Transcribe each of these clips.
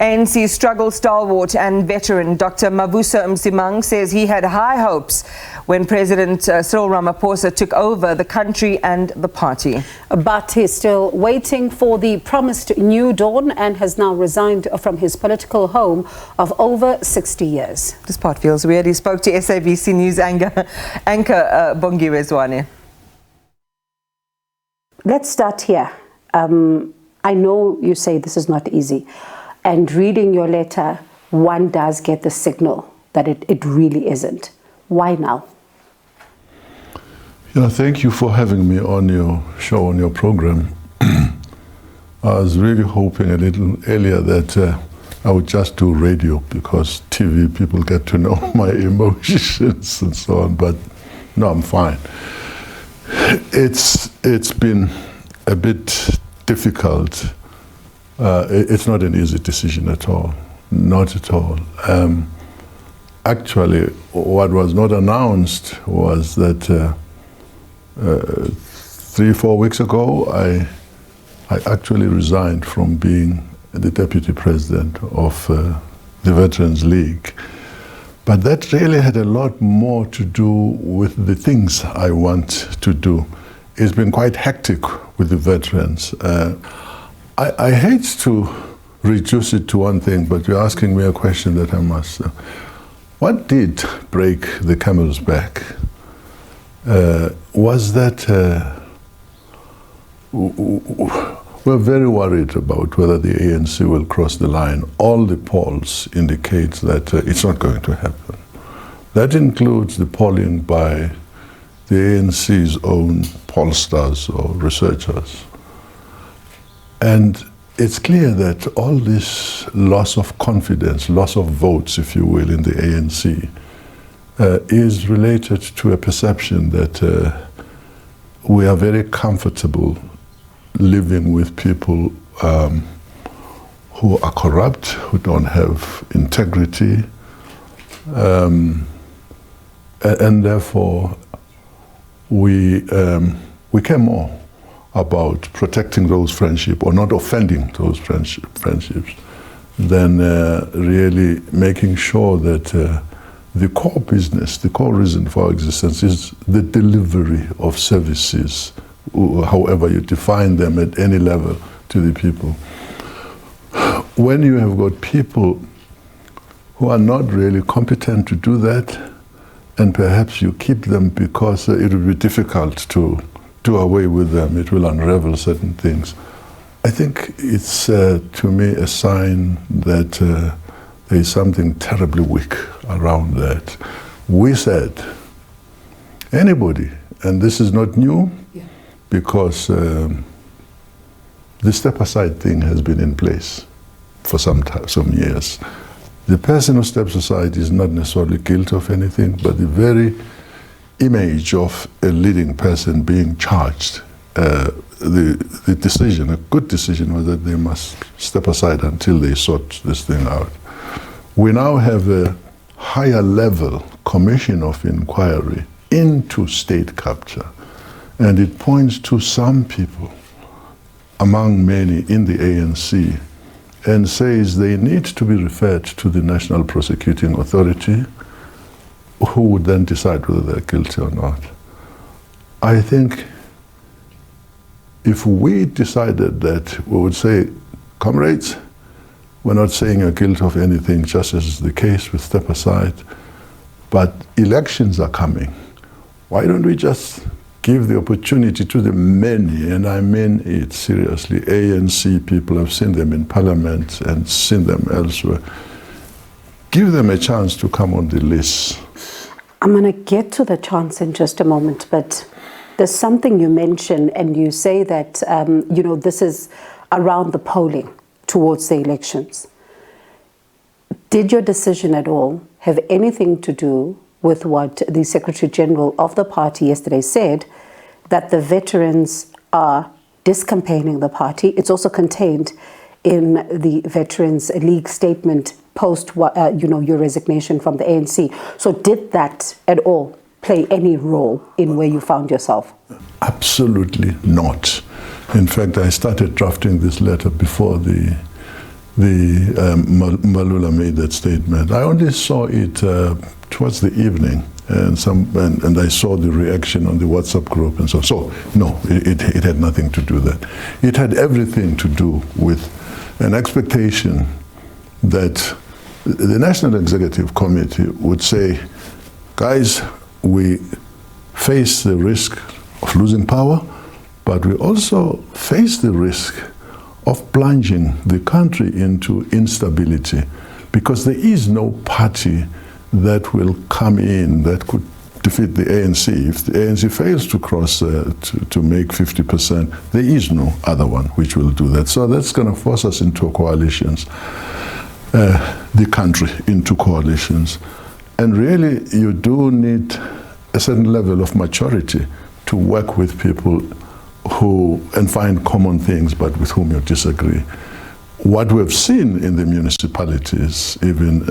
ANC struggle stalwart and veteran Dr. Mavuso Msimang says he had high hopes when President Cyril Ramaphosa took over the country and the party. But he's still waiting for the promised new dawn and has now resigned from his political home of over 60 years. This part feels weird. He spoke to SABC News anchor Bongiwe Zwane. Let's start here. I know you say this is not easy. And reading your letter, one does get the signal that it really isn't. Why now? Thank you for having me on your show, on your program. I was really hoping a little earlier that I would just do radio, because TV people get to know my emotions and so on, but no, I'm fine. It's been a bit difficult. It's not an easy decision at all, not at all. Actually, what was not announced was that 3-4 weeks ago, I actually resigned from being the deputy president of the Veterans League. But that really had a lot more to do with the things I want to do. It's been quite hectic with the veterans. I hate to reduce it to one thing, but you're asking me a question that I must. What did break the camel's back? Was that we're very worried about whether the ANC will cross the line. All the polls indicate that it's not going to happen. That includes the polling by the ANC's own pollsters or researchers. And it's clear that all this loss of confidence, loss of votes, if you will, in the ANC is related to a perception that we are very comfortable living with people who are corrupt, who don't have integrity, and therefore we care more about protecting those friendships or not offending those friendships than really making sure that the core business, the core reason for our existence is the delivery of services, however you define them at any level, to the people. When you have got people who are not really competent to do that, and perhaps you keep them because it will be difficult to do away with them, it will unravel certain things. I think it's, to me, a sign that there is something terribly weak around that. We said, anybody, and this is not new, because the step-aside thing has been in place for some years. The person who steps aside is not necessarily guilty of anything, but the very image of a leading person being charged, the decision, a good decision, was that they must step aside until they sort this thing out. We now have a higher level commission of inquiry into state capture, and it points to some people, among many in the ANC, and says they need to be referred to the National Prosecuting Authority, who would then decide whether they're guilty or not. I think if we decided that we would say, comrades, we're not saying you're guilty of anything, just as is the case with step aside, but elections are coming. Why don't we just give the opportunity to the many, and I mean it seriously, ANC people, have seen them in Parliament and seen them elsewhere, give them a chance to come on the list. I'm going to get to the chance in just a moment, but there's something you mention, and you say that, this is around the polling towards the elections. Did your decision at all have anything to do with what the Secretary General of the party yesterday said, that the veterans are discampaigning the party? It's also contained in the Veterans League statement post your resignation from the ANC. So did that at all play any role in where you found yourself? Absolutely not. In fact, I started drafting this letter before the Malula made that statement. I only saw it towards the evening, and I saw the reaction on the WhatsApp group and so on. So no, it had nothing to do with that. It had everything to do with an expectation that the National Executive Committee would say, guys, we face the risk of losing power, but we also face the risk of plunging the country into instability, because there is no party that will come in that could defeat the ANC. If the ANC fails to cross to make 50%, there is no other one which will do that. So that's going to force us into coalitions, the country into coalitions. And really, you do need a certain level of maturity to work with people and find common things, but with whom you disagree. What we've seen in the municipalities even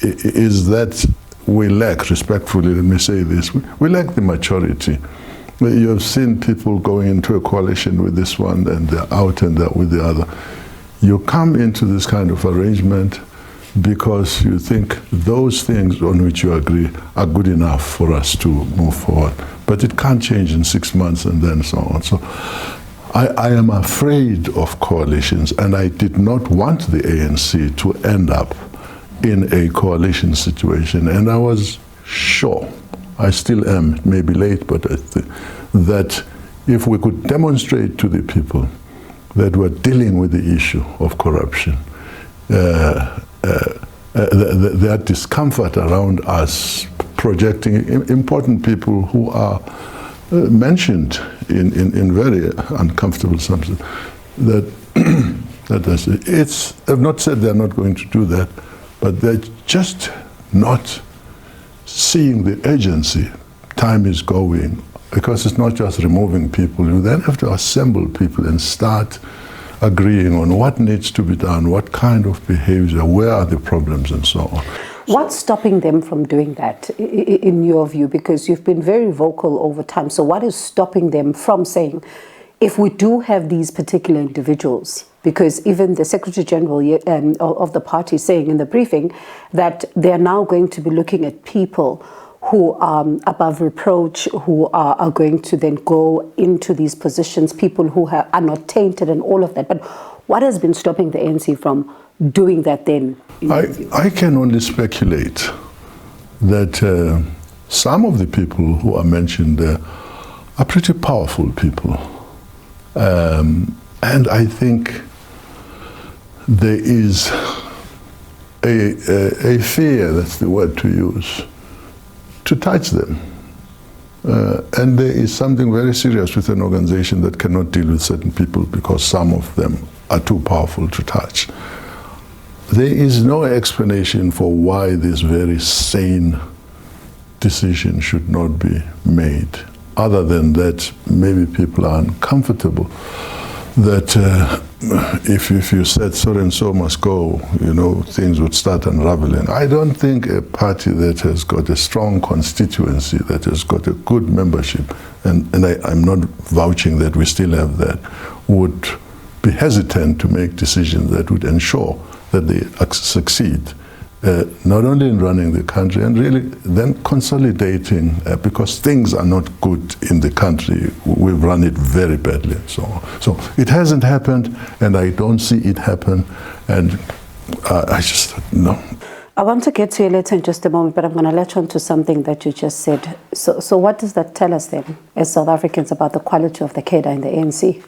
is that we lack, respectfully, let me say this, we lack the maturity. You have seen people going into a coalition with this one and they're out and they're with the other. You come into this kind of arrangement because you think those things on which you agree are good enough for us to move forward. But it can't change in 6 months and then so on. So I am afraid of coalitions, and I did not want the ANC to end up in a coalition situation. And I was sure, I still am, it may be late, but that if we could demonstrate to the people that we're dealing with the issue of corruption, their discomfort around us projecting important people who are mentioned in very uncomfortable substance, I've not said they're not going to do that, but they're just not seeing the urgency. Time is going, because it's not just removing people. You then have to assemble people and start agreeing on what needs to be done, what kind of behavior, where are the problems, and so on. What's stopping them from doing that, in your view? Because you've been very vocal over time. So what is stopping them from saying, if we do have these particular individuals, because even the Secretary General of the party saying in the briefing that they're now going to be looking at people who are above reproach, who are going to then go into these positions, people who are not tainted and all of that. But what has been stopping the ANC from doing that then? I can only speculate that some of the people who are mentioned there are pretty powerful people. And I think there is a fear, that's the word to use, to touch them. And there is something very serious with an organization that cannot deal with certain people because some of them are too powerful to touch. There is no explanation for why this very sane decision should not be made, other than that maybe people are uncomfortable that if you said so and so must go, things would start unraveling. I don't think a party that has got a strong constituency, that has got a good membership, and I'm not vouching that we still have that, would be hesitant to make decisions that would ensure that they succeed, not only in running the country and really then consolidating, because things are not good in the country. We've run it very badly and so on. So it hasn't happened, and I don't see it happen, and I just no. I want to get to you later in just a moment, but I'm going to latch on to something that you just said. So what does that tell us then, as South Africans, about the quality of the cadre in the ANC?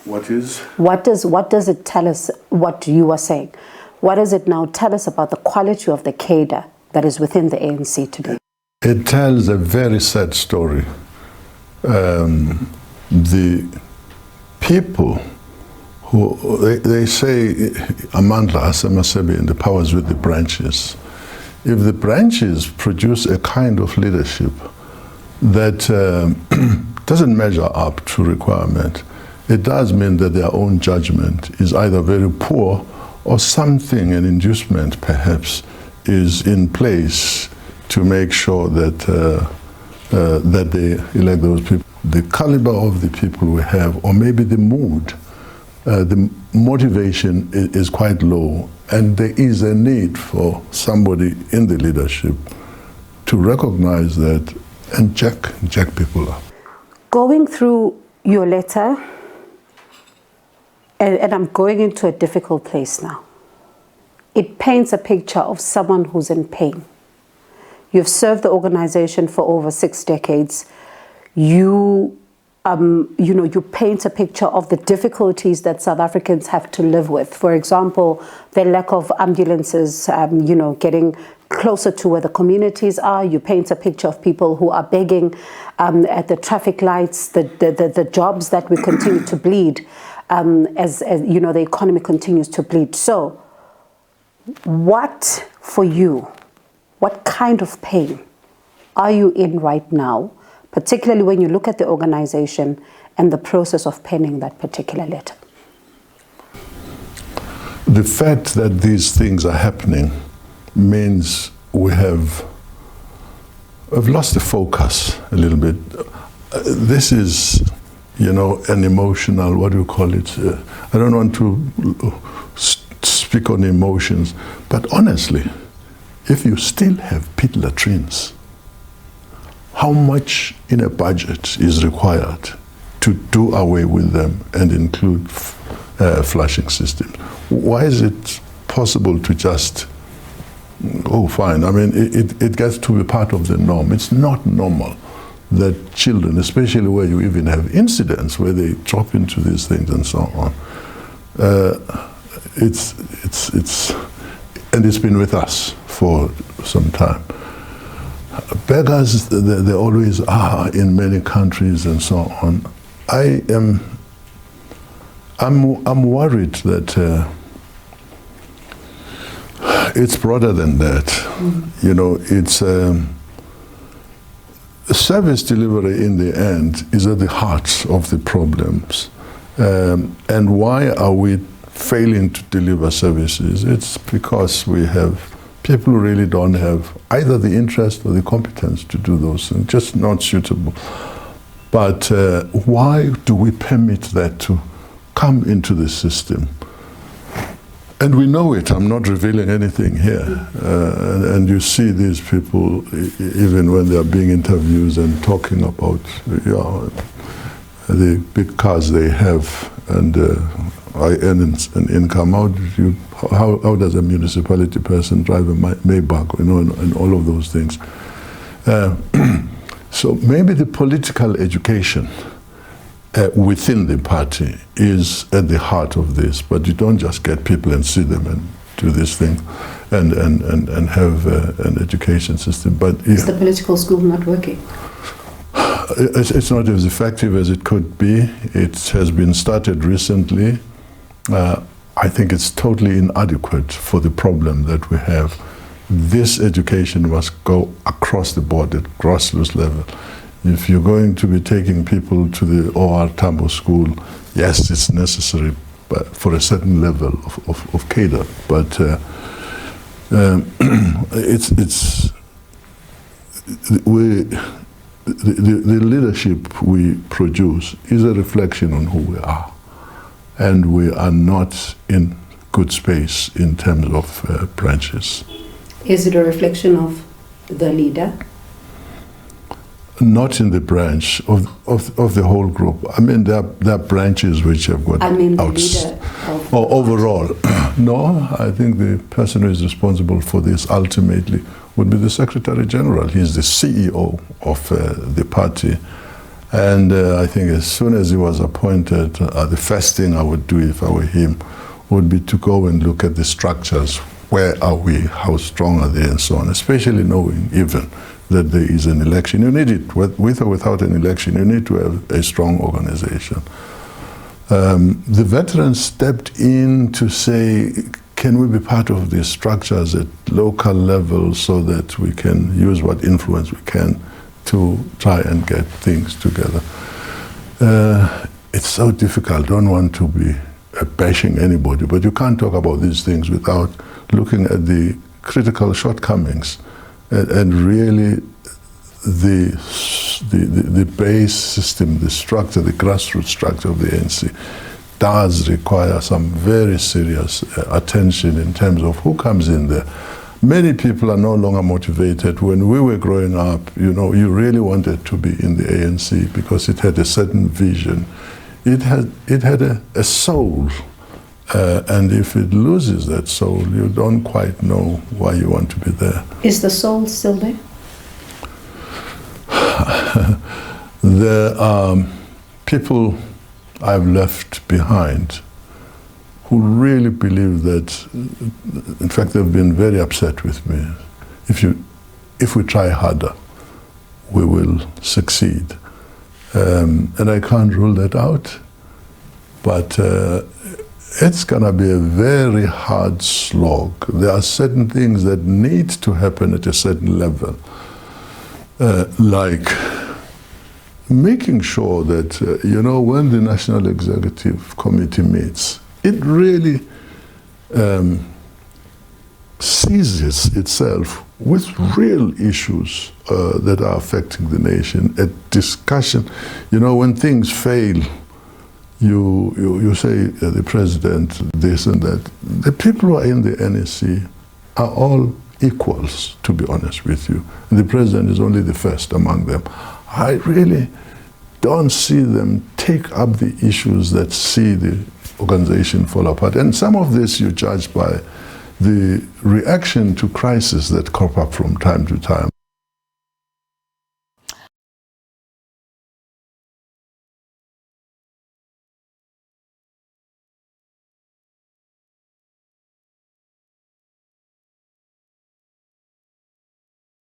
What is? What does it tell us, what you are saying? What does it now tell us about the quality of the cadre that is within the ANC today? It tells a very sad story. The people who, they say, Amandla Asemasebi, and the powers with the branches. If the branches produce a kind of leadership that doesn't measure up to requirement, it does mean that their own judgment is either very poor or something, an inducement perhaps, is in place to make sure that that they elect those people. The caliber of the people we have, or maybe the mood, motivation is quite low, and there is a need for somebody in the leadership to recognize that and jack people up. Going through your letter, and I'm going into a difficult place now. It paints a picture of someone who's in pain. You've served the organization for over 6 decades. You paint a picture of the difficulties that South Africans have to live with. For example, the lack of ambulances, getting closer to where the communities are. You paint a picture of people who are begging at the traffic lights, the jobs that we continue to bleed as the economy continues to bleed. So, what kind of pain are you in right now, particularly when you look at the organization and the process of penning that particular letter? The fact that these things are happening means we have lost the focus a little bit. This is, an emotional, what do you call it? I don't want to speak on emotions, but honestly, if you still have pit latrines, how much in a budget is required to do away with them and include flushing systems? Why is it possible to just, fine? I mean, it gets to be part of the norm. It's not normal that children, especially where you even have incidents where they drop into these things and so on, and it's been with us for some time. Beggars, they always are in many countries and so on. I'm worried that it's broader than that. It's service delivery in the end is at the heart of the problems. And why are we failing to deliver services? It's because we have people who really don't have either the interest or the competence to do those things, just not suitable. But why do we permit that to come into the system? And we know it. I'm not revealing anything here. And you see these people, even when they are being interviewed and talking about the big cars they have, and I earn an income. How does a municipality person drive a Maybach, and all of those things? So maybe the political education within the party is at the heart of this, but you don't just get people and see them and do this thing and have an education system. But is the political school not working? It's not as effective as it could be. It has been started recently. I think it's totally inadequate for the problem that we have. This education must go across the board at grassroots level. If you're going to be taking people to the OR Tambo school, yes, it's necessary, but for a certain level of cadre. But the leadership we produce is a reflection on who we are. And we are not in good space in terms of branches. Is it a reflection of the leader? Not in the branch of the whole group. I mean, there are branches which have got the leader or overall. No, I think the person who is responsible for this ultimately would be the Secretary General. He's the CEO of the party. And I think as soon as he was appointed, the first thing I would do if I were him would be to go and look at the structures. Where are we? How strong are they? And so on, especially knowing even that there is an election. You need it, with or without an election, you need to have a strong organization. The veterans stepped in to say, can we be part of these structures at local level so that we can use what influence we can to try and get things together. It's so difficult. Don't want to be bashing anybody, but you can't talk about these things without looking at the critical shortcomings and really the base system, the structure, the grassroots structure of the ANC does require some very serious attention in terms of who comes in there. Many people are no longer motivated. When we were growing up, you know, you really wanted to be in the ANC because it had a certain vision. It had a soul, and if it loses that soul, you don't quite know why you want to be there. Is the soul still there? There are people I've left behind who really believe that, in fact, they've been very upset with me. If we try harder, we will succeed. And I can't rule that out, but it's gonna be a very hard slog. There are certain things that need to happen at a certain level, like making sure that, you know, when the National Executive Committee meets, it really seizes itself with real issues that are affecting the nation. A discussion, you know, when things fail, you say the president this and that. The people who are in the NEC are all equals, to be honest with you. And the president is only the first among them. I really don't see them take up the issues that see the organization fall apart. And some of this you judge by the reaction to crisis that crop up from time to time.